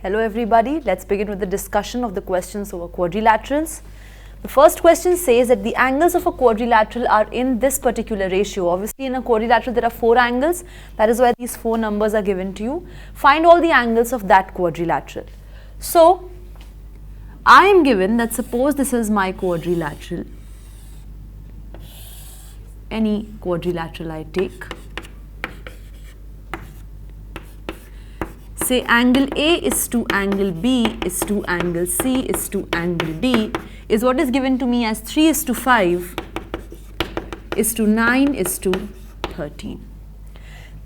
Hello everybody, let's begin with the discussion of the questions over quadrilaterals. The first question says that the angles of a quadrilateral are in this particular ratio. Obviously in a quadrilateral there are 4 angles, that is why these 4 numbers are given to you. Find all the angles of that quadrilateral. So I am given that suppose this is my quadrilateral, any quadrilateral I take. Say angle A is to angle B is to angle C is to angle D is what is given to me as 3:5 is to 9 is to 13.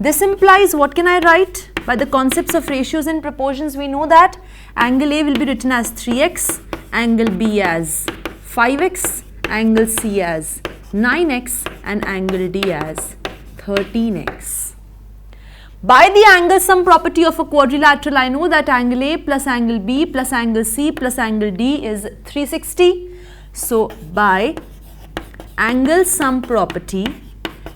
This implies, what can I write? By the concepts of ratios and proportions, we know that angle A will be written as 3x, angle B as 5x, angle C as 9x and angle D as 13x. By the angle sum property of a quadrilateral, I know that angle A plus angle B plus angle C plus angle D is 360. So, by angle sum property,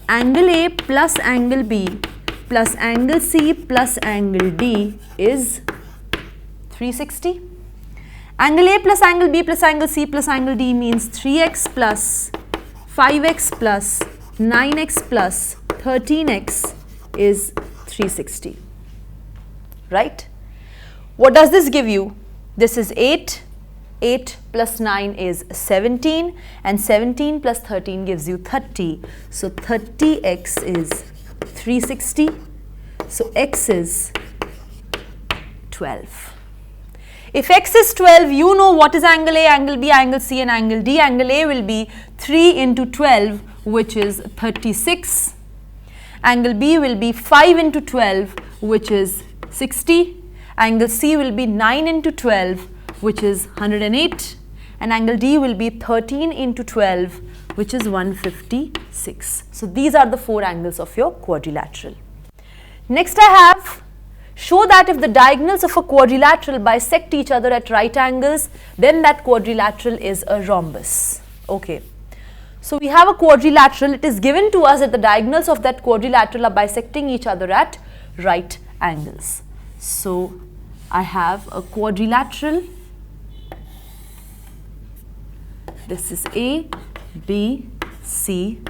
angle A plus angle B plus angle C plus angle D is 360. Angle A plus angle B plus angle C plus angle D means 3x plus 5x plus 9x plus 13x is 360, right? What does this give you? This is 8, 8 plus 9 is 17 and 17 plus 13 gives you 30. So 30x is 360, so x is 12. If x is 12, you know what is angle A, angle B, angle C and angle D. Angle A will be 3 into 12 which is 36. Angle B will be 5 into 12 which is 60. Angle C will be 9 into 12 which is 108 and angle D will be 13 into 12 which is 156. So these are the 4 angles of your quadrilateral. Next I have, show that if the diagonals of a quadrilateral bisect each other at right angles, then that quadrilateral is a rhombus. Okay. So we have a quadrilateral, it is given to us that the diagonals of that quadrilateral are bisecting each other at right angles. So I have a quadrilateral, this is A, B, C,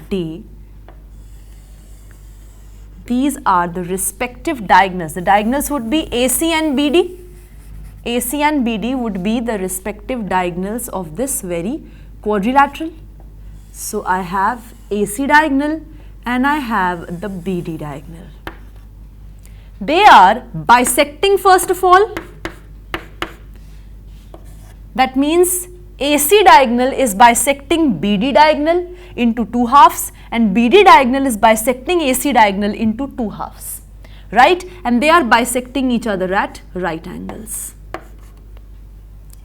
D. These are the respective diagonals. The diagonals would be AC and BD. AC and BD would be the respective diagonals of this very quadrilateral. So I have AC diagonal and I have the BD diagonal. They are bisecting first of all. That means AC diagonal is bisecting BD diagonal into 2 halves and BD diagonal is bisecting AC diagonal into 2 halves. Right? And they are bisecting each other at right angles.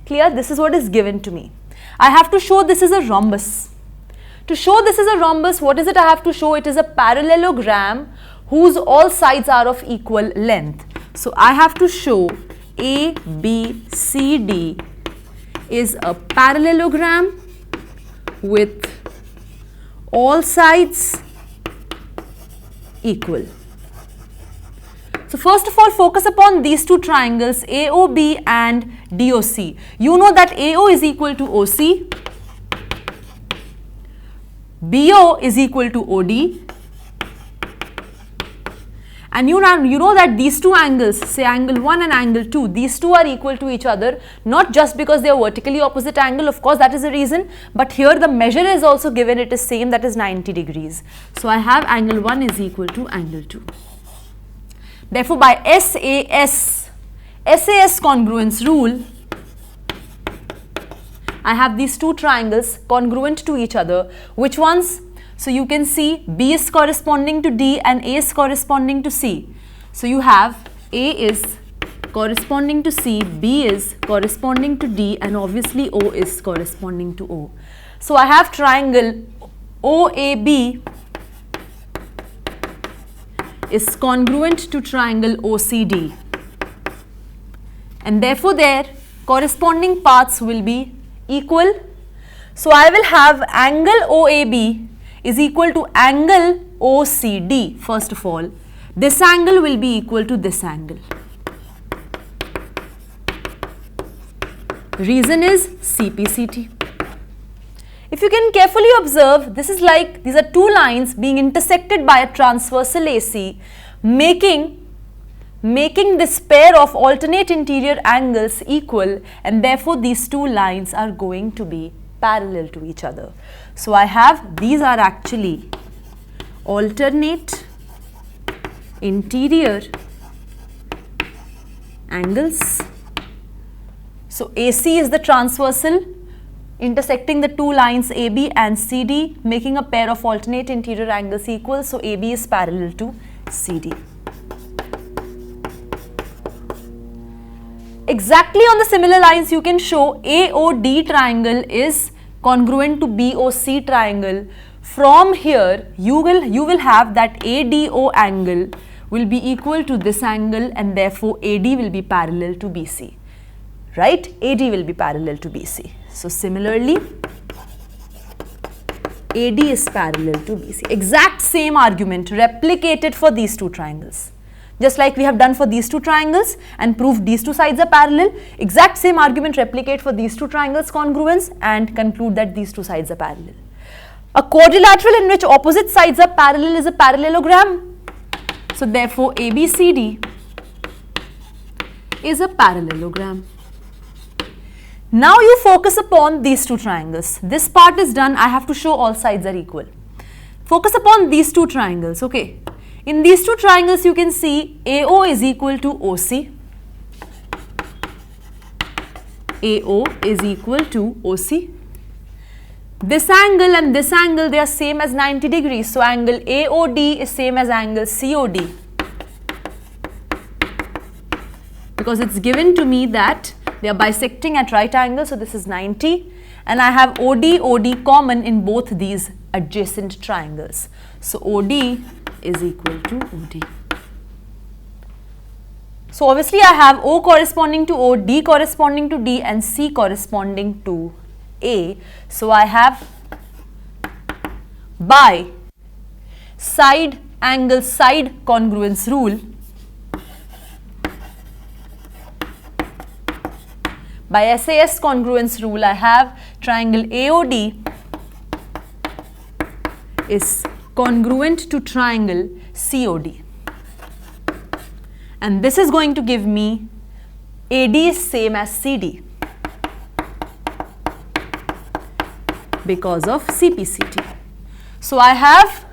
Clear? This is what is given to me. I have to show this is a rhombus. To show this is a rhombus, what is it I have to show? It is a parallelogram whose all sides are of equal length. So I have to show A, B, C, D is a parallelogram with all sides equal. So first of all, focus upon these 2 triangles AOB and DOC. You know that AO is equal to OC. BO is equal to OD and you know that these 2 angles, say angle 1 and angle 2, these 2 are equal to each other, not just because they are vertically opposite angle, of course that is a reason, but here the measure is also given, it is same, that is 90 degrees. So I have angle 1 is equal to angle 2. Therefore by SAS congruence rule, I have these 2 triangles congruent to each other. Which ones? So you can see B is corresponding to D and A is corresponding to C. So you have A is corresponding to C, B is corresponding to D and obviously O is corresponding to O. So I have triangle OAB is congruent to triangle OCD and therefore their corresponding paths will be equal. So I will have angle OAB is equal to angle OCD first of all. This angle will be equal to this angle. Reason is CPCT. If you can carefully observe, this is like these are two lines being intersected by a transversal AC, making this pair of alternate interior angles equal, and therefore these two lines are going to be parallel to each other. So I have, these are actually alternate interior angles. So AC is the transversal intersecting the two lines AB and CD, making a pair of alternate interior angles equal. So AB is parallel to CD. Exactly on the similar lines, you can show AOD triangle is congruent to BOC triangle. From here, you will have that ADO angle will be equal to this angle, and therefore AD will be parallel to BC. Right? AD will be parallel to BC. So similarly, AD is parallel to BC. Exact same argument replicated for these two triangles. Just like we have done for these two triangles and proved these two sides are parallel, exact same argument replicate for these two triangles congruence and conclude that these two sides are parallel. A quadrilateral in which opposite sides are parallel is a parallelogram. So therefore ABCD is a parallelogram. Now you focus upon these two triangles. This part is done. I have to show all sides are equal. Focus upon these two triangles, okay. In these two triangles, you can see AO is equal to OC. AO is equal to OC. This angle and this angle, they are same as 90 degrees. So angle AOD is same as angle COD. Because it's given to me that they are bisecting at right angles. So this is 90. And I have OD common in both these adjacent triangles. So OD is equal to OD. So obviously I have O corresponding to O, D corresponding to D, and C corresponding to A. So I have by side angle side congruence rule, by SAS congruence rule, I have triangle AOD is congruent to triangle COD, and this is going to give me AD is same as CD because of CPCT. So I have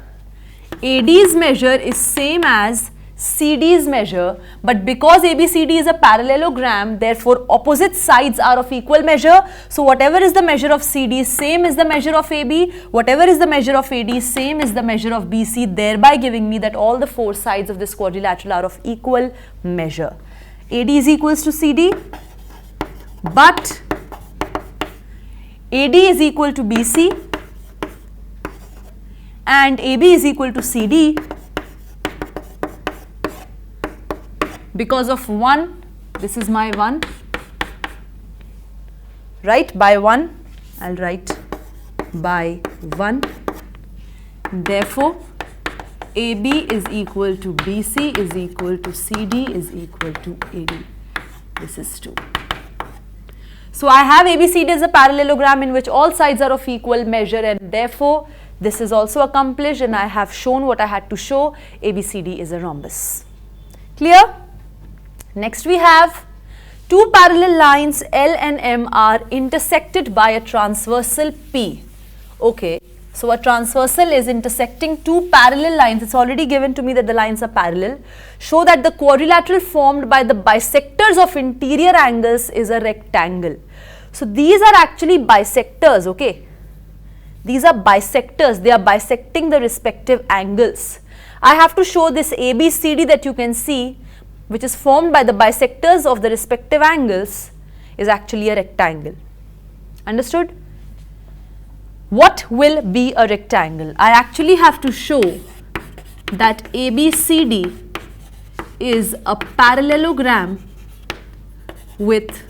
AD's measure is same as CD's measure, but because ABCD is a parallelogram, therefore opposite sides are of equal measure. So whatever is the measure of CD, same is the measure of AB. Whatever is the measure of AD, same is the measure of BC, thereby giving me that all the four sides of this quadrilateral are of equal measure. AD is equals to CD, but AD is equal to BC and AB is equal to CD. Because of 1, this is my 1, right, by 1, I'll write by 1. Therefore, AB is equal to BC is equal to CD is equal to AD. This is 2. So I have ABCD as a parallelogram in which all sides are of equal measure, and therefore this is also accomplished, and I have shown what I had to show. ABCD is a rhombus. Clear? Next we have two parallel lines L and M are intersected by a transversal P. Okay, so a transversal is intersecting two parallel lines. It's already given to me that the lines are parallel. Show that the quadrilateral formed by the bisectors of interior angles is a rectangle. So these are actually bisectors, okay. These are bisectors. They are bisecting the respective angles. I have to show this ABCD that you can see, which is formed by the bisectors of the respective angles, is actually a rectangle. Understood? What will be a rectangle? I actually have to show that ABCD is a parallelogram with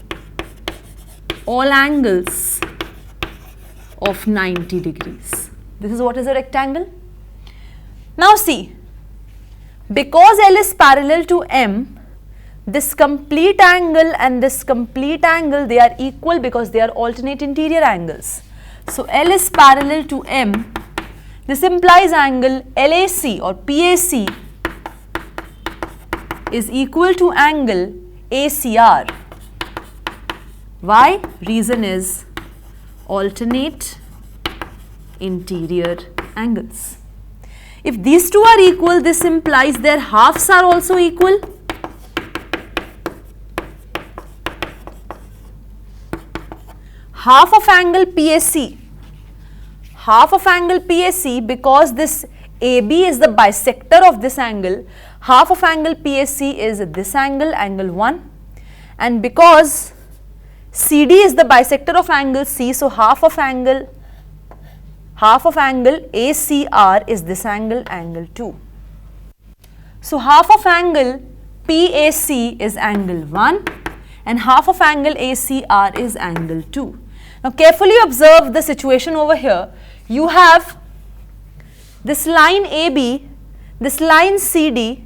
all angles of 90 degrees. This is what is a rectangle. Now see, because L is parallel to M, this complete angle and this complete angle, they are equal because they are alternate interior angles. So L is parallel to M. This implies angle LAC or PAC is equal to angle ACR. Why? Reason is alternate interior angles. If these two are equal, this implies their halves are also equal. Half of angle PAC, because this AB is the bisector of this angle, half of angle PAC is this angle, angle 1, and because CD is the bisector of angle C, so half of angle ACR is this angle, angle 2. So half of angle PAC is angle 1 and half of angle ACR is angle 2. Now carefully observe the situation over here. You have this line AB, this line CD,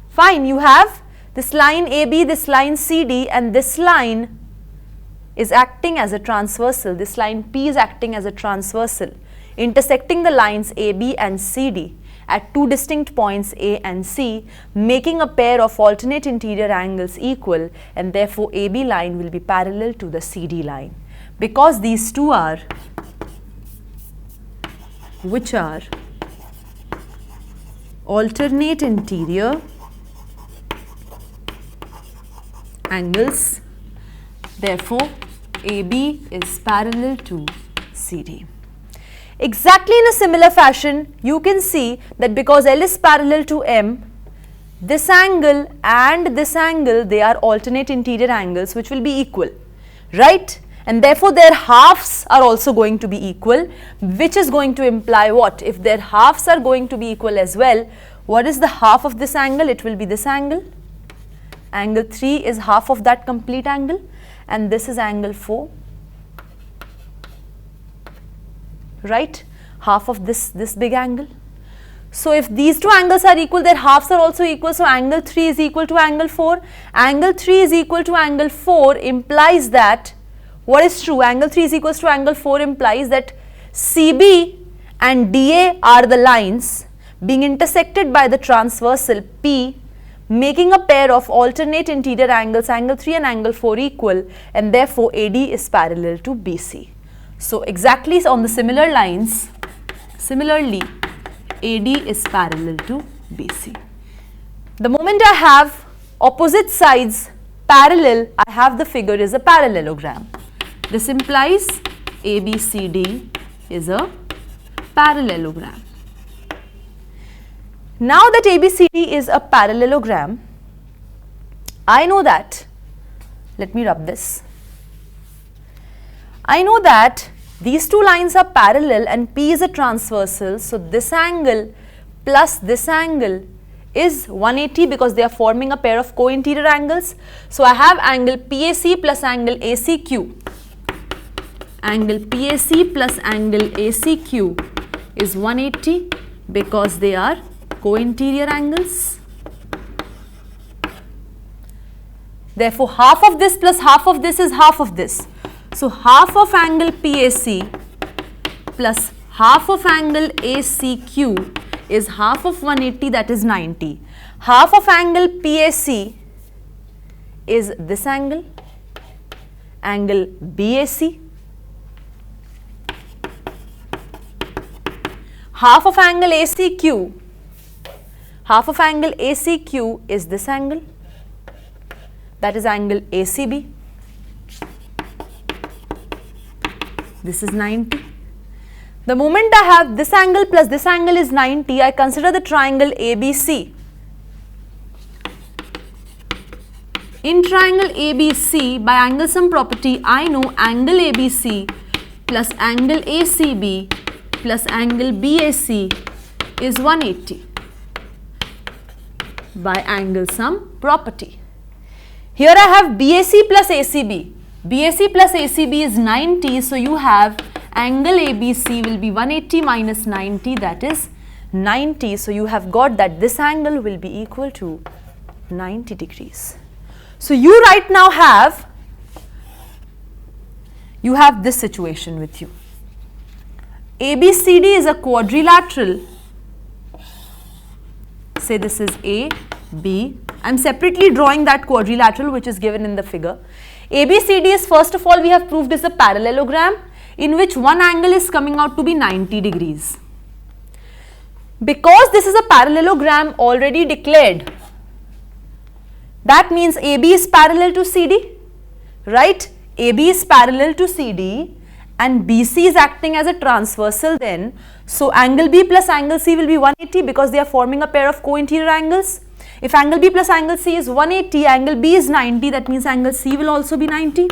fine, you have this line AB, this line CD, and this line is acting as a transversal, this line P is acting as a transversal, intersecting the lines AB and CD at two distinct points A and C, making a pair of alternate interior angles equal, and therefore AB line will be parallel to the CD line. Because these two are, which are alternate interior angles, therefore AB is parallel to CD. Exactly in a similar fashion, you can see that because L is parallel to M, this angle and this angle, they are alternate interior angles which will be equal, right? And therefore their halves are also going to be equal, which is going to imply what? If their halves are going to be equal as well, what is the half of this angle? It will be this angle. Angle 3 is half of that complete angle, and this is angle 4, right? Half of this big angle. So if these two angles are equal, their halves are also equal. So angle 3 is equal to angle 4. Angle 3 is equal to angle 4 implies that, what is true? Angle 3 is equal to angle 4 implies that CB and DA are the lines being intersected by the transversal P, making a pair of alternate interior angles, angle 3 and angle 4 equal, and therefore AD is parallel to BC. So exactly on the similar lines, similarly AD is parallel to BC. The moment I have opposite sides parallel, I have the figure is a parallelogram. This implies ABCD is a parallelogram. Now that ABCD is a parallelogram, I know that, let me rub this. I know that these two lines are parallel and P is a transversal, so this angle plus this angle is 180 because they are forming a pair of co-interior angles. So I have angle PAC plus angle ACQ. Angle PAC plus angle ACQ is 180 because they are co-interior angles. Therefore, half of this plus half of this is half of this. So half of angle PAC plus half of angle ACQ is half of 180, that is 90. Half of angle PAC is this angle, angle BAC. Half of angle ACQ, half of angle ACQ is this angle, that is angle ACB. This is 90. The moment I have this angle plus this angle is 90, I consider the triangle ABC. In triangle ABC, by angle sum property, I know angle ABC plus angle ACB plus angle BAC is 180 by angle sum property. Here I have BAC plus ACB. BAC plus ACB is 90, so you have angle ABC will be 180 minus 90, that is 90. So you have got that this angle will be equal to 90 degrees. So you right now have this situation with you. ABCD is a quadrilateral. Say this is A, B. I am separately drawing that quadrilateral which is given in the figure. ABCD is, first of all, we have proved is a parallelogram in which one angle is coming out to be 90 degrees. Because this is a parallelogram already declared, that means AB is parallel to CD, right? AB is parallel to CD and BC is acting as a transversal then. So angle B plus angle C will be 180 because they are forming a pair of co-interior angles. If angle B plus angle C is 180, angle B is 90, that means angle C will also be 90.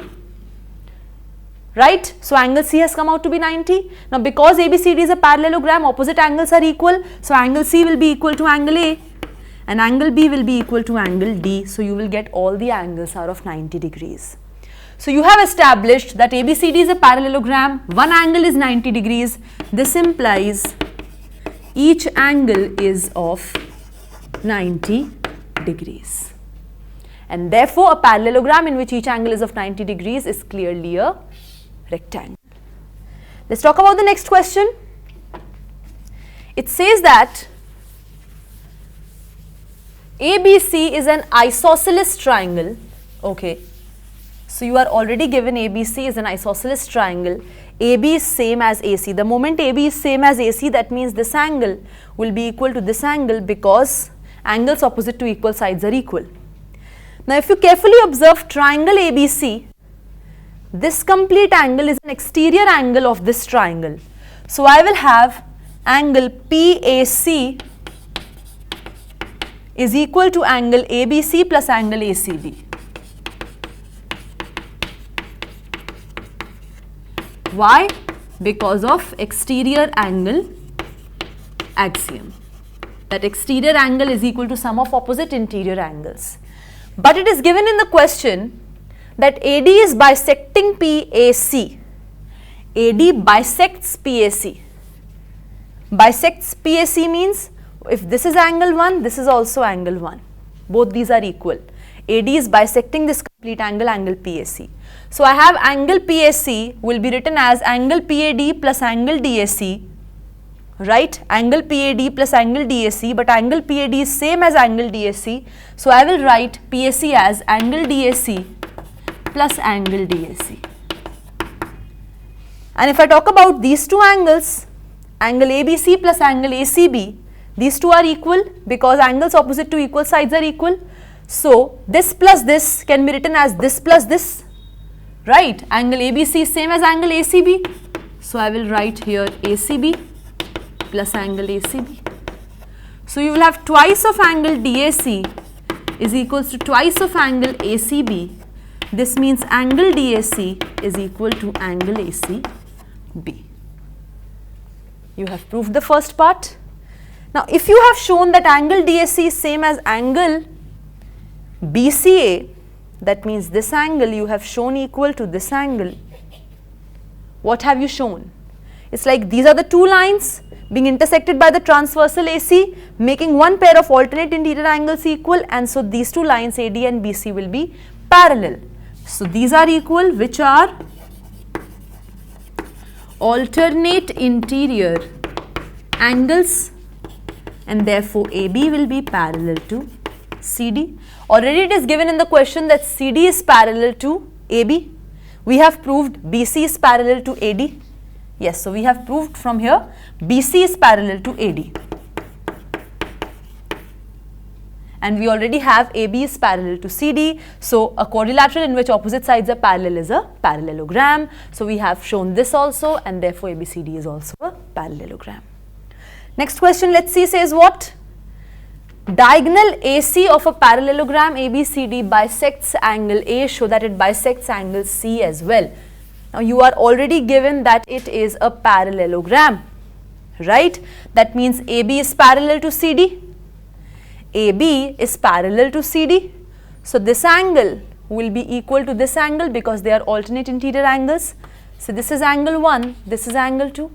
Right? So angle C has come out to be 90. Now because ABCD is a parallelogram, opposite angles are equal. So angle C will be equal to angle A and angle B will be equal to angle D. So you will get all the angles are of 90 degrees. So you have established that ABCD is a parallelogram, one angle is 90 degrees. This implies each angle is of 90 degrees. And therefore a parallelogram in which each angle is of 90 degrees is clearly a rectangle. Let's talk about the next question. It says that ABC is an isosceles triangle. Okay. So you are already given ABC is an isosceles triangle. AB is same as AC. The moment AB is same as AC, that means this angle will be equal to this angle because angles opposite to equal sides are equal. Now if you carefully observe triangle ABC, this complete angle is an exterior angle of this triangle. So I will have angle PAC is equal to angle ABC plus angle ACB. Why? Because of exterior angle axiom. That exterior angle is equal to sum of opposite interior angles. But it is given in the question that AD is bisecting PAC. AD bisects PAC. Bisects PAC means if this is angle 1, this is also angle 1. Both these are equal. AD is bisecting this complete angle, angle PAC. So I have angle PAC will be written as angle PAD plus angle DAC, right? Angle PAD plus angle DAC, but angle PAD is same as angle DAC. So I will write PAC as angle DAC plus angle DAC. And if I talk about these two angles, angle ABC plus angle ACB, these two are equal because angles opposite to equal sides are equal. So this plus this can be written as this plus this, right? Angle ABC is same as angle ACB. So I will write here ACB plus angle ACB. So you will have twice of angle DAC is equals to twice of angle ACB. This means angle DAC is equal to angle ACB. You have proved the first part. Now if you have shown that angle DAC is same as angle BCA, that means this angle you have shown equal to this angle. What have you shown? It's like these are the two lines being intersected by the transversal AC, making one pair of alternate interior angles equal, and so these two lines AD and BC will be parallel. So these are equal, which are alternate interior angles, and therefore AB will be parallel to CD. Already it is given in the question that CD is parallel to AB. We have proved BC is parallel to AD. Yes, so we have proved from here BC is parallel to AD. And we already have AB is parallel to CD. So a quadrilateral in which opposite sides are parallel is a parallelogram. So we have shown this also, and therefore ABCD is also a parallelogram. Next question, let's see, says what? Diagonal AC of a parallelogram ABCD bisects angle A, show that it bisects angle C as well. Now you are already given that it is a parallelogram, right? That means AB is parallel to CD. AB is parallel to CD. So this angle will be equal to this angle because they are alternate interior angles. So this is angle 1, this is angle 2.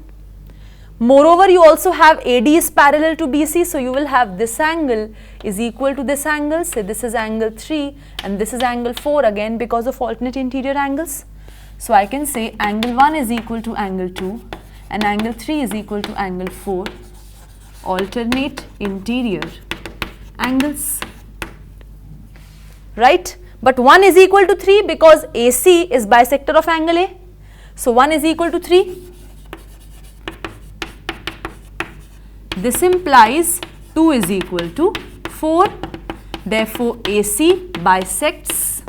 Moreover, you also have AD is parallel to BC, so you will have this angle is equal to this angle. Say this is angle 3 and this is angle 4, again because of alternate interior angles. So I can say angle 1 is equal to angle 2 and angle 3 is equal to angle 4, alternate interior angles, right? But 1 is equal to 3 because AC is bisector of angle A. So 1 is equal to 3. This implies 2 is equal to 4. Therefore, AC bisects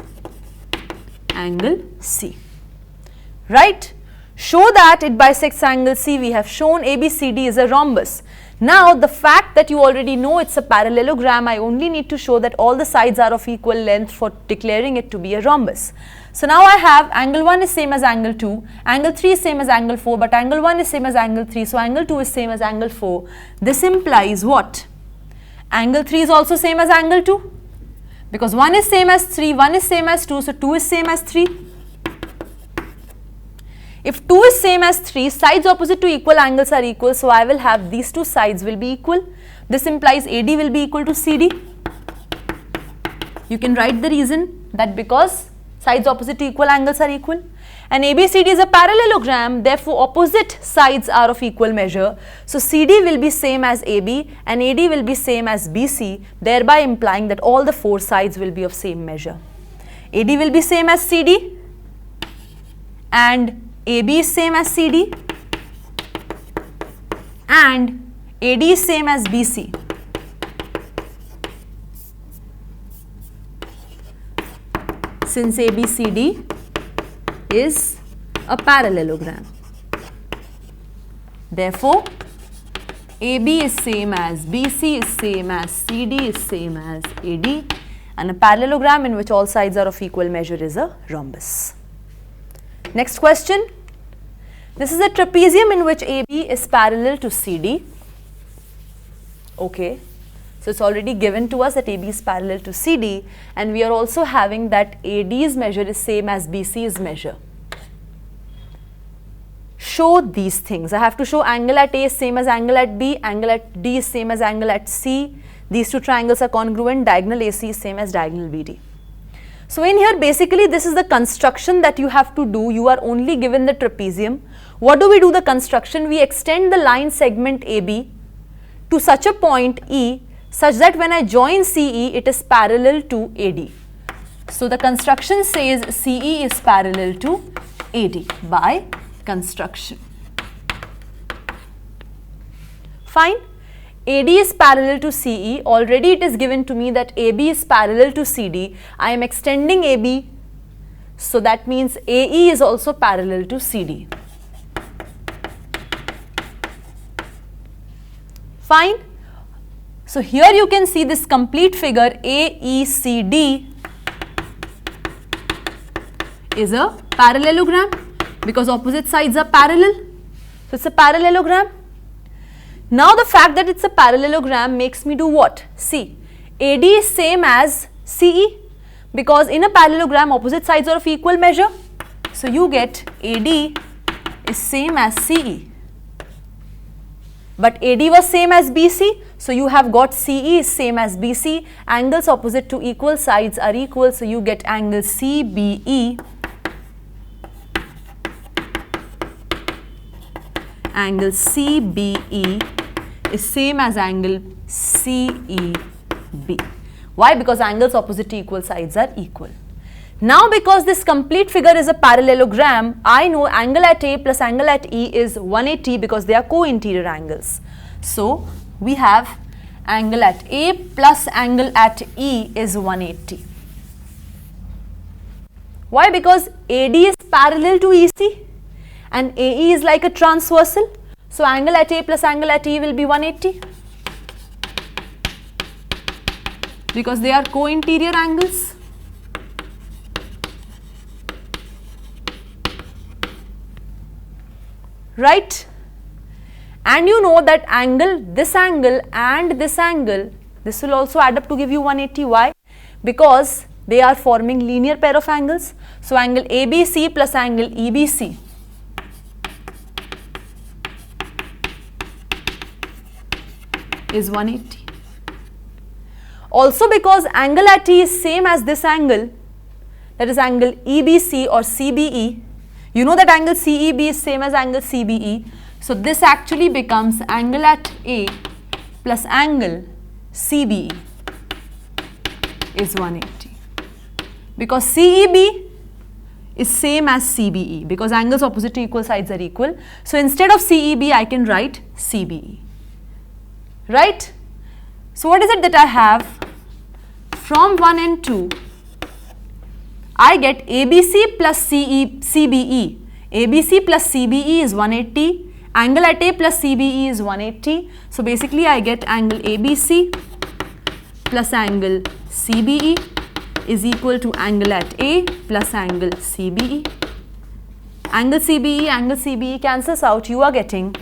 angle C. Right? Show that it bisects angle C. We have shown ABCD is a rhombus. Now, the fact that you already know it's a parallelogram, I only need to show that all the sides are of equal length for declaring it to be a rhombus. So now I have angle 1 is same as angle 2, angle 3 is same as angle 4, but angle 1 is same as angle 3, so angle 2 is same as angle 4. This implies what? Angle 3 is also same as angle 2, because 1 is same as 3, 1 is same as 2, so 2 is same as 3. If 2 is same as 3, sides opposite to equal angles are equal, so I will have these two sides will be equal. This implies AD will be equal to CD. You can write the reason that because sides opposite to equal angles are equal, and ABCD is a parallelogram, therefore opposite sides are of equal measure. So CD will be same as AB and AD will be same as BC, thereby implying that all the four sides will be of same measure. AD will be same as CD and AB is same as CD and AD is same as BC. Since ABCD is a parallelogram, therefore AB is same as BC is same as CD is same as AD, and a parallelogram in which all sides are of equal measure is a rhombus. Next question. This is a trapezium in which AB is parallel to CD. Okay. So it's already given to us that AB is parallel to CD, and we are also having that AD's measure is same as BC's measure. Show these things. I have to show angle at A is same as angle at B, angle at D is same as angle at C. These two triangles are congruent, diagonal AC is same as diagonal BD. So in here basically this is the construction that you have to do. You are only given the trapezium. What do we do the construction? We extend the line segment AB to such a point E such that when I join CE, it is parallel to AD. So the construction says CE is parallel to AD by construction. Fine. AD is parallel to CE. Already it is given to me that AB is parallel to CD. I am extending AB, so that means AE is also parallel to CD. Fine. So here you can see this complete figure AECD is a parallelogram because opposite sides are parallel. So it's a parallelogram. Now the fact that it's a parallelogram makes me do what? See, AD is same as CE because in a parallelogram opposite sides are of equal measure. So you get AD is same as CE. But AD was same as BC, so you have got CE is same as BC. Angles opposite to equal sides are equal, so you get angle CBE. Angle CBE is same as angle CEB. Why? Because angles opposite to equal sides are equal. Now because this complete figure is a parallelogram, I know angle at A plus angle at E is 180 because they are co-interior angles. So we have angle at A plus angle at E is 180. Why? Because AD is parallel to EC and AE is like a transversal. So angle at A plus angle at E will be 180 because they are co-interior angles. Right? And you know that angle, this angle and this angle, this will also add up to give you 180. Why? Because they are forming linear pair of angles. So angle ABC plus angle EBC is 180. Also because angle at E is same as this angle, that is angle EBC or CBE. You know that angle CEB is same as angle CBE. So this actually becomes angle at A plus angle CBE is 180. Because CEB is same as CBE, because angles opposite to equal sides are equal. So instead of CEB, I can write CBE. Right? So what is it that I have? From 1 and 2, I get ABC plus CBE. ABC plus CBE is 180. Angle at A plus CBE is 180. So basically I get angle ABC plus angle CBE is equal to angle at A plus angle CBE. Angle CBE cancels out. You are getting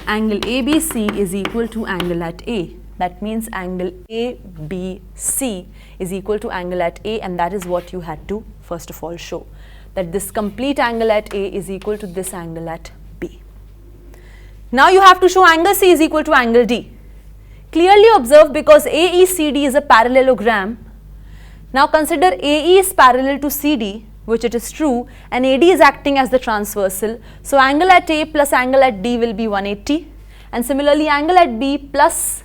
angle ABC is equal to angle at A. That means angle ABC is equal to angle at A, and that is what you had to first of all show, that this complete angle at A is equal to this angle at B. Now you have to show angle C is equal to angle D. Clearly observe, because AECD is a parallelogram. Now consider AE is parallel to CD, which it is true, and AD is acting as the transversal. So angle at A plus angle at D will be 180, and similarly angle at B plus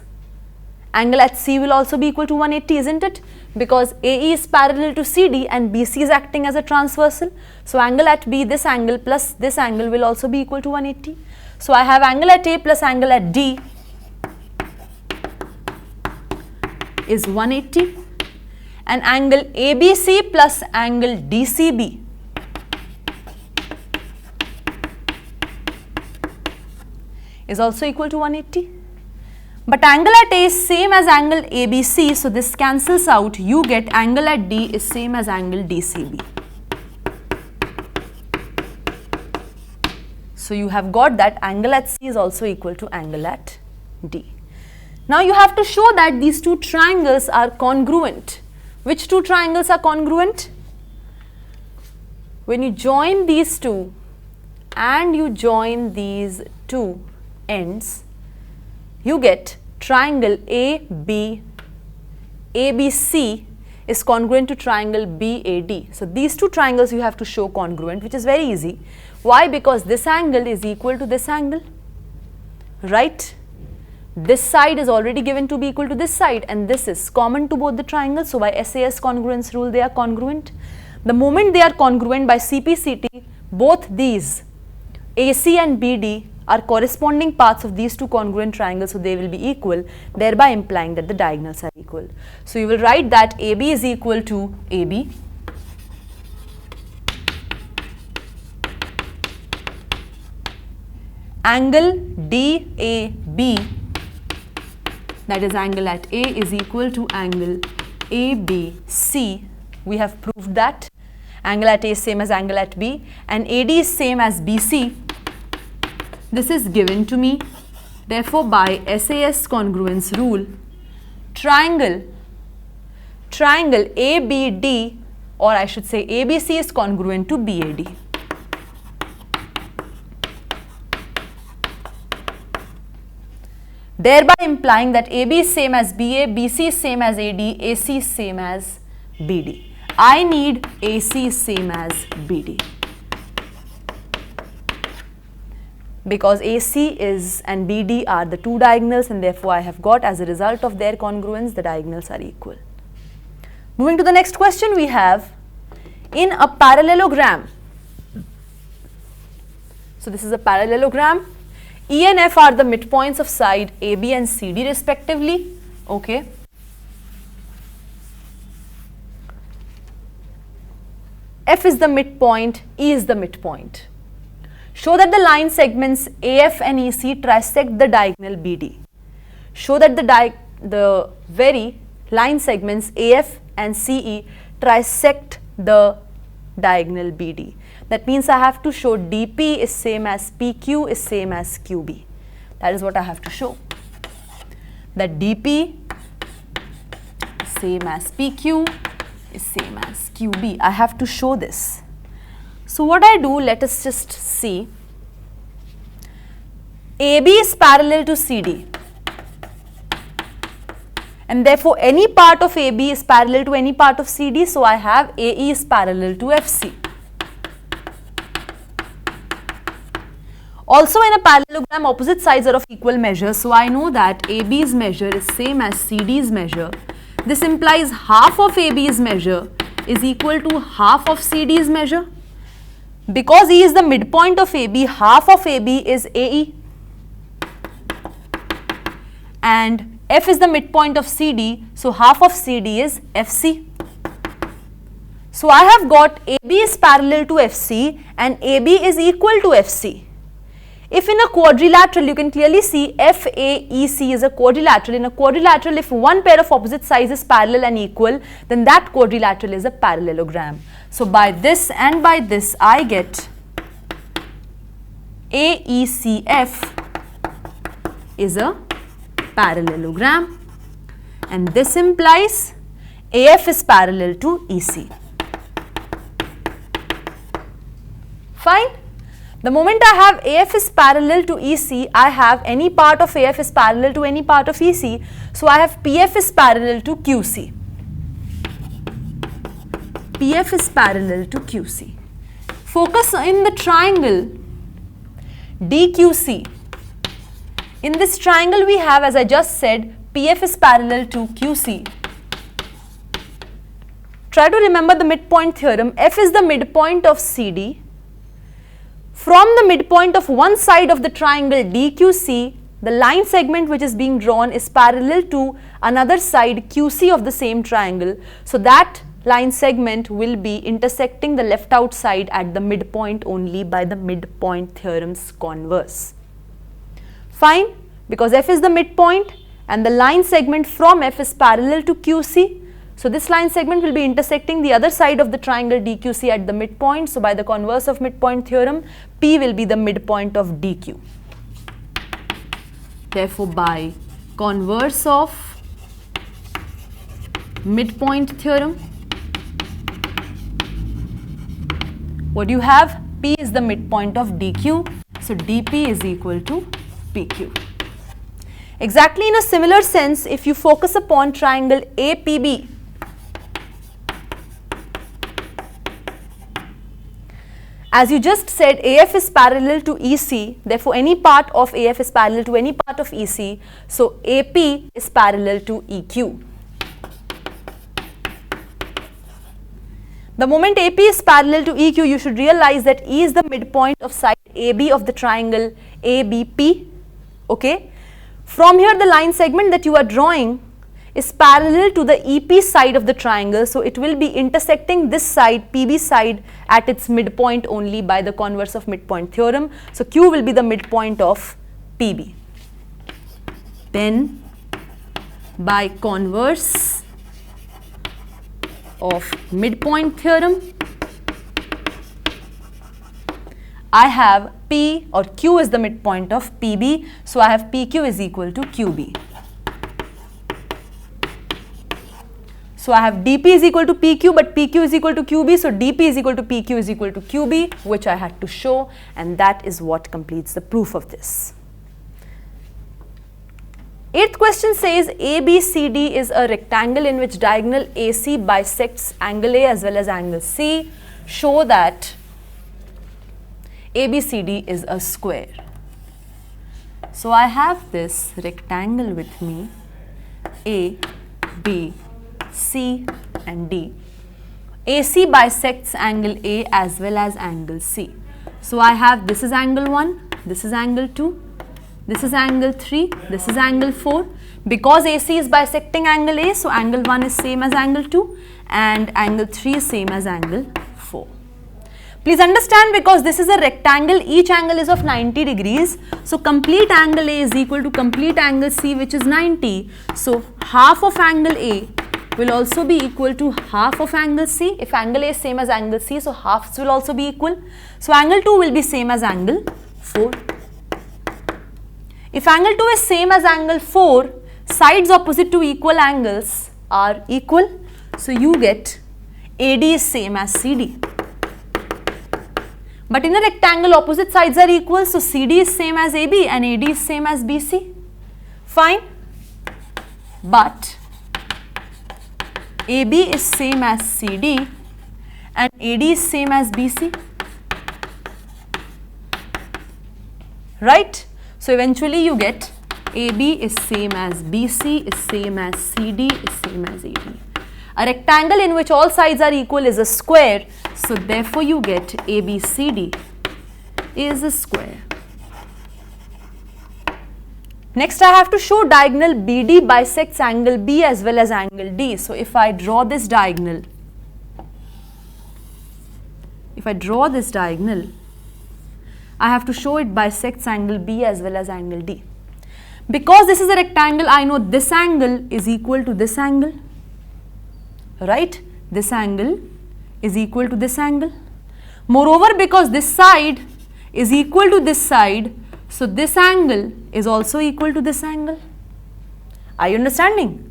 angle at C will also be equal to 180, isn't it? Because AE is parallel to CD and BC is acting as a transversal. So angle at B, this angle plus this angle will also be equal to 180. So I have angle at A plus angle at D is 180, and angle ABC plus angle DCB is also equal to 180. But angle at A is same as angle ABC, so this cancels out. You get angle at D is same as angle DCB. So you have got that angle at C is also equal to angle at D. Now you have to show that these two triangles are congruent. Which two triangles are congruent? When you join these two and you join these two ends, you get triangle ABC is congruent to triangle BAD. So these two triangles you have to show congruent, which is very easy. Why? Because this angle is equal to this angle, right? This side is already given to be equal to this side, and this is common to both the triangles. So by SAS congruence rule, they are congruent. The moment they are congruent by CPCT, both these AC and BD are corresponding parts of these two congruent triangles, so they will be equal, thereby implying that the diagonals are equal. So you will write that AB is equal to AB, angle DAB, that is angle at A, is equal to angle ABC. We have proved that angle at A is same as angle at B, and AD is same as BC. This is given to me. Therefore, by SAS congruence rule, triangle ABD, or I should say ABC, is congruent to BAD. Thereby implying that AB is same as BA, BC is same as AD, AC is same as BD. I need AC is same as BD, because AC is and BD are the two diagonals, and therefore I have got, as a result of their congruence, the diagonals are equal. Moving to the next question, we have in a parallelogram. So this is a parallelogram. E and F are the midpoints of side AB and CD respectively. Okay. F is the midpoint, E is the midpoint. Show that the line segments AF and EC trisect the diagonal BD. Show that the very line segments AF and CE trisect the diagonal BD. That means I have to show DP is same as PQ is same as QB. That is what I have to show. That DP is same as PQ is same as QB. I have to show this. So what I do, let us just see. AB is parallel to CD. And therefore, any part of AB is parallel to any part of CD. So, I have AE is parallel to FC. Also, in a parallelogram, opposite sides are of equal measure. So, I know that AB's measure is same as CD's measure. This implies half of AB's measure is equal to half of CD's measure. Because E is the midpoint of AB, half of AB is AE. And F is the midpoint of CD, so half of CD is FC. So, I have got AB is parallel to FC and AB is equal to FC. If in a quadrilateral, you can clearly see FAEC is a quadrilateral. In a quadrilateral, if one pair of opposite sides is parallel and equal, then that quadrilateral is a parallelogram. So, by this and by this, I get AECF is a parallelogram, and this implies AF is parallel to EC. Fine. The moment I have AF is parallel to EC, I have any part of AF is parallel to any part of EC. So, I have PF is parallel to QC. PF is parallel to QC. Focus in the triangle DQC. In this triangle we have, as I just said, PF is parallel to QC. Try to remember the midpoint theorem. F is the midpoint of CD. From the midpoint of one side of the triangle DQC, the line segment which is being drawn is parallel to another side QC of the same triangle. So, that line segment will be intersecting the left out side at the midpoint only by the midpoint theorem's converse. Fine, because F is the midpoint and the line segment from F is parallel to QC. So, this line segment will be intersecting the other side of the triangle DQC at the midpoint. So, by the converse of midpoint theorem, P will be the midpoint of DQ. Therefore, by converse of midpoint theorem, what do you have? P is the midpoint of DQ. So, DP is equal to PQ. Exactly in a similar sense, if you focus upon triangle APB, as you just said, AF is parallel to EC, therefore any part of AF is parallel to any part of EC. So, AP is parallel to EQ. The moment AP is parallel to EQ, you should realize that E is the midpoint of side AB of the triangle ABP. Okay. From here, the line segment that you are drawing is parallel to the EP side of the triangle. So, it will be intersecting this side, PB side, at its midpoint only by the converse of midpoint theorem. So, Q will be the midpoint of PB. Then, by converse of midpoint theorem, I have P or Q is the midpoint of PB. So, I have PQ is equal to QB. So, I have DP is equal to PQ, but PQ is equal to QB. So, DP is equal to PQ is equal to QB, which I had to show, and that is what completes the proof of this. 8th question says ABCD is a rectangle in which diagonal AC bisects angle A as well as angle C. Show that ABCD is a square. So, I have this rectangle with me, A, B, C and D. AC bisects angle A as well as angle C. So, I have this is angle 1, this is angle 2, this is angle 3, this is angle 4. Because AC is bisecting angle A, so angle 1 is same as angle 2 and angle 3 is same as angle 4. Please understand, because this is a rectangle, each angle is of 90 degrees. So, complete angle A is equal to complete angle C, which is 90. So, half of angle A will also be equal to half of angle C. If angle A is same as angle C, so halves will also be equal. So, angle 2 will be same as angle 4. If angle 2 is same as angle 4, sides opposite to equal angles are equal. So, you get AD is same as CD. But in a rectangle, opposite sides are equal. So CD is same as AB and AD is same as BC. Fine. But AB is same as CD and AD is same as BC. Right? So eventually you get AB is same as BC, is same as CD, is same as AD. A rectangle in which all sides are equal is a square. So therefore you get ABCD is a square. Next I have to show diagonal BD bisects angle B as well as angle D. So if I draw this diagonal, I have to show it bisects angle B as well as angle D. Because this is a rectangle, I know this angle is equal to this angle, right? This angle is equal to this angle. Moreover, because this side is equal to this side, so this angle is also equal to this angle. Are you understanding?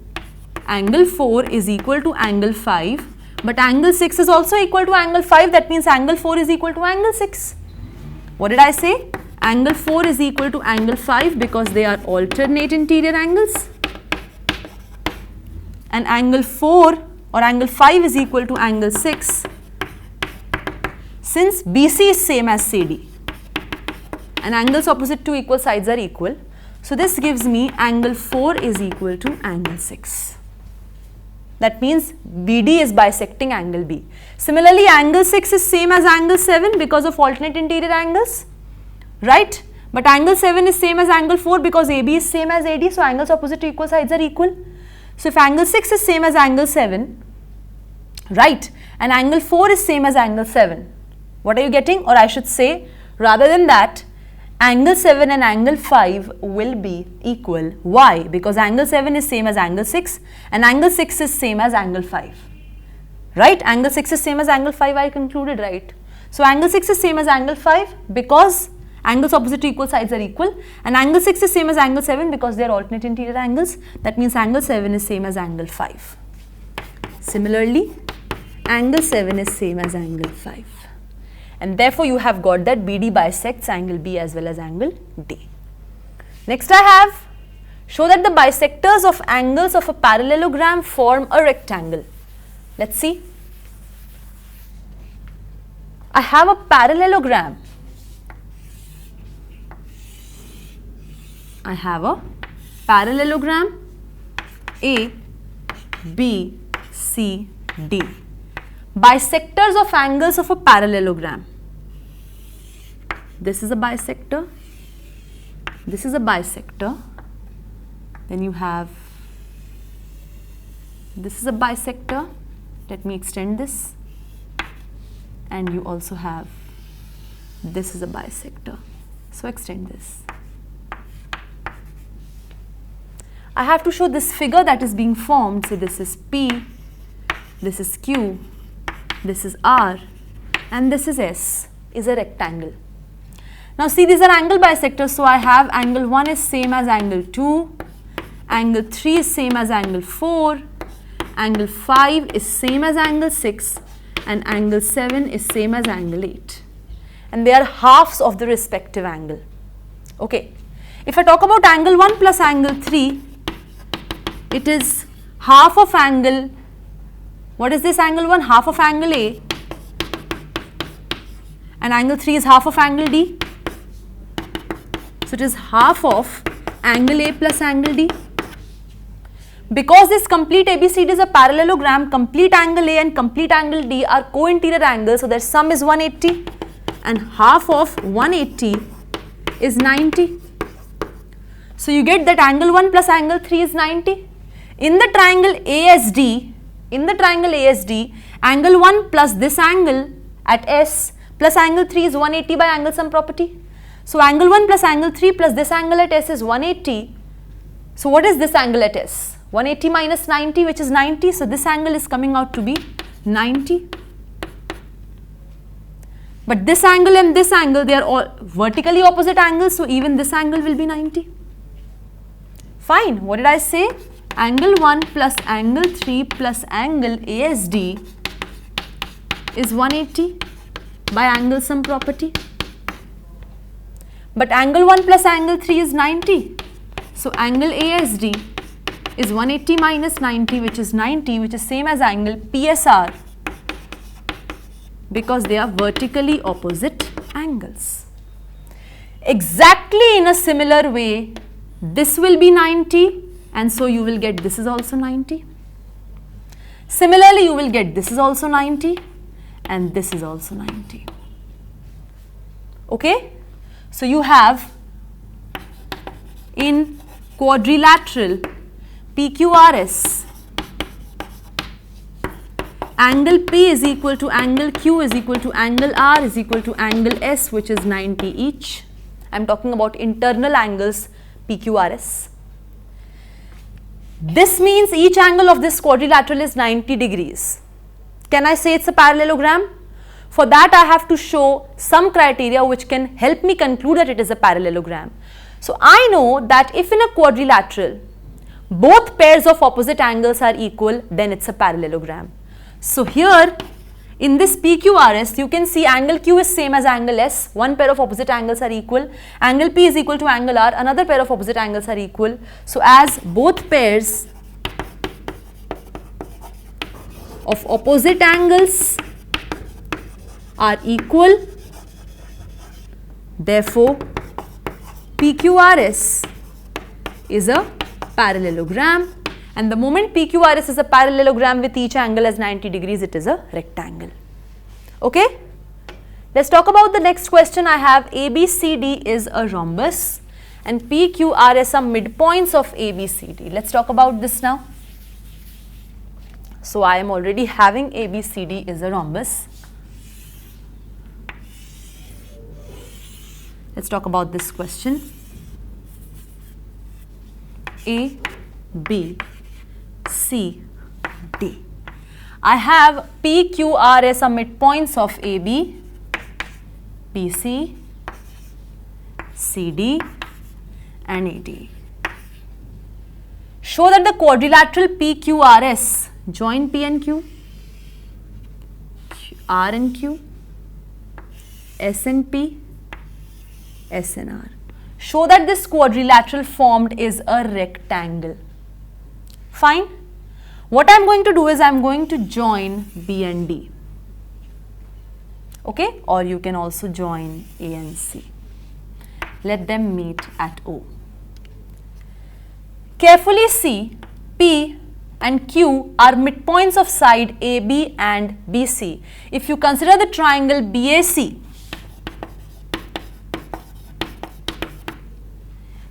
Angle 4 is equal to angle 5, but angle 6 is also equal to angle 5. That means angle 4 is equal to angle 6. What did I say? Angle 4 is equal to angle 5 because they are alternate interior angles. And angle 4 or angle 5 is equal to angle 6 since BC is same as CD. And angles opposite to equal sides are equal. So this gives me angle 4 is equal to angle 6. That means BD is bisecting angle B. Similarly, angle 6 is same as angle 7 because of alternate interior angles, right? But angle 7 is same as angle 4 because AB is same as AD. So angles opposite to equal sides are equal. So if angle 6 is same as angle 7, right, and angle 4 is same as angle 7, what are you getting? Or I should say, rather than that, angle 7 and angle 5 will be equal. Why? Because angle 7 is same as angle 6 and angle 6 is same as angle 5. Right? Angle 6 is same as angle 5, I concluded, right? So angle 6 is same as angle 5 because angles opposite to equal sides are equal, and angle 6 is same as angle 7 because they are alternate interior angles. That means angle 7 is same as angle 5. Similarly, angle 7 is same as angle 5. And therefore, you have got that BD bisects angle B as well as angle D. Next, I have show that the bisectors of angles of a parallelogram form a rectangle. Let's see. I have a parallelogram. I have a parallelogram A, B, C, D. Bisectors of angles of a parallelogram. This is a bisector. This is a bisector. Then you have, this is a bisector. Let me extend this. And you also have, this is a bisector. So extend this. I have to show this figure that is being formed. So this is P, this is Q, this is R, and this is S, is a rectangle. Now see, these are angle bisectors. So I have angle 1 is same as angle 2, angle 3 is same as angle 4, angle 5 is same as angle 6, and angle 7 is same as angle 8. And they are halves of the respective angle. Okay. If I talk about angle 1 plus angle 3, it is half of angle, what is this angle 1? Half of angle A, and angle 3 is half of angle D. So it is half of angle A plus angle D. Because this complete ABCD is a parallelogram, complete angle A and complete angle D are co-interior angles, so their sum is 180 and half of 180 is 90. So you get that angle 1 plus angle 3 is 90. In the triangle ASD, angle 1 plus this angle at S plus angle 3 is 180 by angle sum property. So angle 1 plus angle 3 plus this angle at S is 180. So what is this angle at S? 180 minus 90, which is 90. So this angle is coming out to be 90. But this angle and this angle, they are all vertically opposite angles. So even this angle will be 90. Fine. What did I say? Angle 1 plus angle 3 plus angle ASD is 180. by angle sum property. But angle 1 plus angle 3 is 90. So angle ASD is 180 minus 90, which is 90, which is same as angle PSR, because they are vertically opposite angles. Exactly in a similar way, this will be 90, and so you will get this is also 90. Similarly, you will get this is also 90 and this is also 90. Okay? So you have in quadrilateral PQRS, angle P is equal to angle Q is equal to angle R is equal to angle S, which is 90 each. I am talking about internal angles PQRS. This means each angle of this quadrilateral is 90 degrees. Can I say it's a parallelogram? For that I have to show some criteria which can help me conclude that it is a parallelogram. So I know that if in a quadrilateral both pairs of opposite angles are equal, then it's a parallelogram. So here in this PQRS, you can see angle Q is same as angle S, one pair of opposite angles are equal, angle P is equal to angle R, another pair of opposite angles are equal. So as both pairs of opposite angles are equal, therefore PQRS is a parallelogram. And the moment PQRS is a parallelogram with each angle as 90 degrees, it is a rectangle. Okay? Let's talk about the next question. I have ABCD is a rhombus and PQRS are midpoints of ABCD. Let's talk about this now. So I am already having ABCD is a rhombus. Let's talk about this question. A, B, C, D. I have P, Q, R as some midpoints of AB, BC, CD and AD. Show that the quadrilateral PQRS join P and Q, R and Q, S and P, S and R. Show that this quadrilateral formed is a rectangle. Fine. What I am going to do is I am going to join B and D. Okay, or you can also join A and C. Let them meet at O. Carefully see P and Q are midpoints of side AB and BC. If you consider the triangle BAC,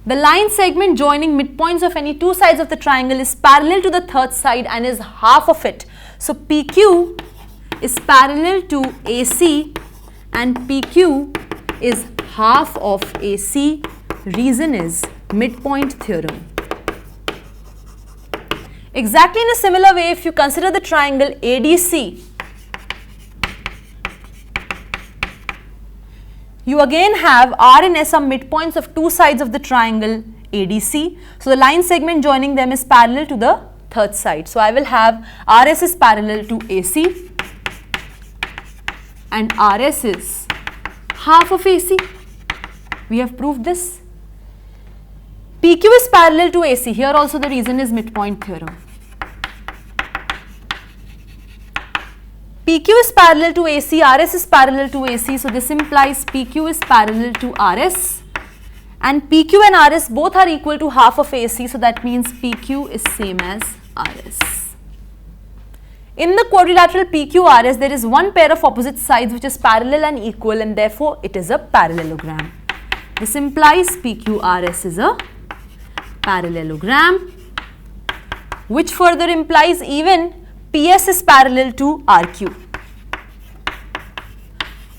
the line segment joining midpoints of any two sides of the triangle is parallel to the third side and is half of it. So PQ is parallel to AC and PQ is half of AC. Reason is midpoint theorem. Exactly in a similar way, if you consider the triangle ADC, you again have R and S are midpoints of two sides of the triangle ADC. So the line segment joining them is parallel to the third side. So I will have RS is parallel to AC and RS is half of AC. We have proved this. PQ is parallel to AC. Here also the reason is midpoint theorem. PQ is parallel to AC, RS is parallel to AC. So this implies PQ is parallel to RS and PQ and RS both are equal to half of AC. So that means PQ is same as RS. In the quadrilateral PQRS, there is one pair of opposite sides which is parallel and equal, and therefore it is a parallelogram. This implies PQRS is a parallelogram, which further implies even PS is parallel to RQ.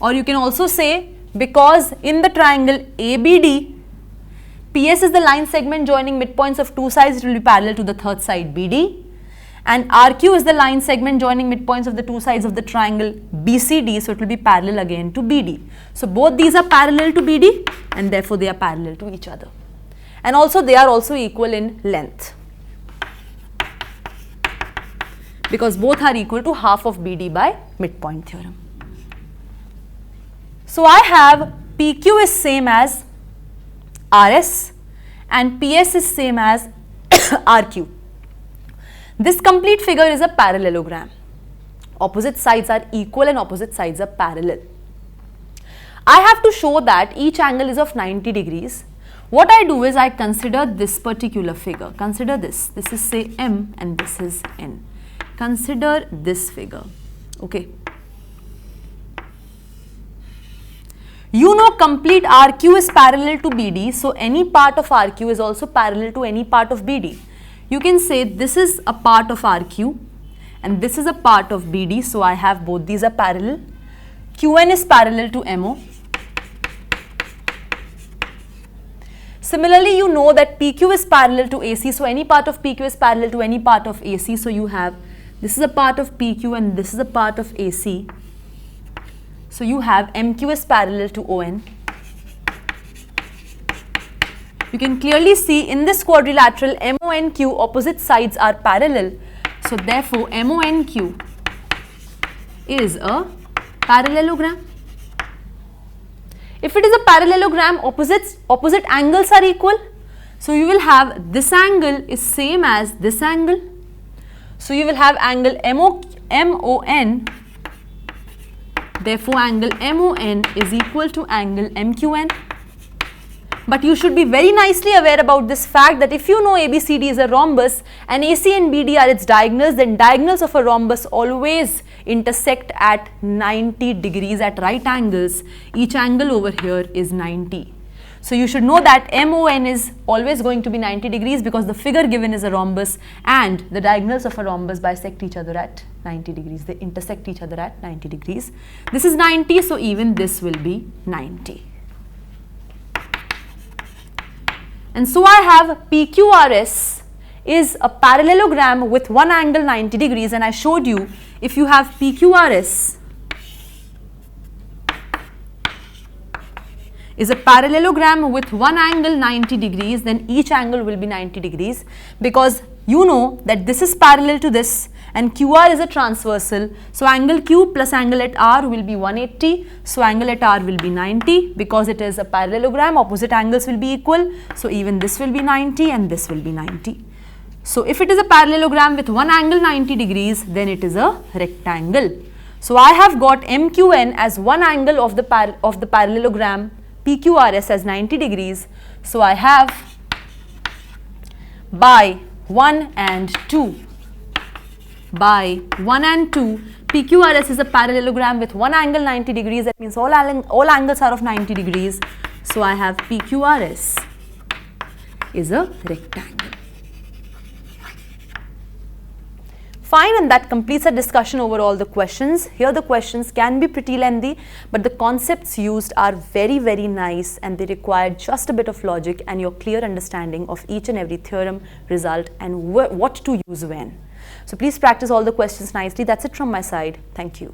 Or you can also say, because in the triangle ABD, PS is the line segment joining midpoints of two sides, it will be parallel to the third side BD, and RQ is the line segment joining midpoints of the two sides of the triangle BCD, so it will be parallel again to BD. So both these are parallel to BD and therefore they are parallel to each other. And also they are also equal in length, because both are equal to half of BD by midpoint theorem. So I have PQ is same as RS and PS is same as RQ. This complete figure is a parallelogram. Opposite sides are equal and opposite sides are parallel. I have to show that each angle is of 90 degrees. What I do is I consider this particular figure. Consider this. This is say M and this is N. Consider this figure. Okay. You know complete RQ is parallel to BD, so any part of RQ is also parallel to any part of BD. You can say this is a part of RQ and this is a part of BD, so I have both these are parallel. QN is parallel to MO. Similarly, you know that PQ is parallel to AC, so any part of PQ is parallel to any part of AC, so you have this is a part of PQ and this is a part of AC. So you have MQ is parallel to ON. You can clearly see in this quadrilateral MONQ opposite sides are parallel. So therefore MONQ is a parallelogram. If it is a parallelogram, opposite angles are equal. So you will have this angle is same as this angle. So you will have angle MON. Therefore, angle MON is equal to angle MQN. But you should be very nicely aware about this fact that if you know ABCD is a rhombus and AC and BD are its diagonals, then diagonals of a rhombus always intersect at 90 degrees at right angles. Each angle over here is 90. So you should know that MON is always going to be 90 degrees because the figure given is a rhombus and the diagonals of a rhombus bisect each other at 90 degrees. They intersect each other at 90 degrees. This is 90, so even this will be 90. And so I have PQRS is a parallelogram with one angle 90 degrees, and I showed you if you have PQRS is a parallelogram with one angle 90 degrees, then each angle will be 90 degrees because you know that this is parallel to this and QR is a transversal. So angle Q plus angle at R will be 180. So angle at R will be 90 because it is a parallelogram. Opposite angles will be equal. So even this will be 90 and this will be 90. So if it is a parallelogram with one angle 90 degrees, then it is a rectangle. So I have got MQN as one angle of the parallelogram, PQRS as 90 degrees. So I have by 1 and 2. By 1 and 2, PQRS is a parallelogram with one angle 90 degrees. That means all angles are of 90 degrees. So I have PQRS is a rectangle. Fine, and that completes our discussion over all the questions. Here the questions can be pretty lengthy, but the concepts used are very, very nice and they require just a bit of logic and your clear understanding of each and every theorem, result and what to use when. So please practice all the questions nicely. That's it from my side. Thank you.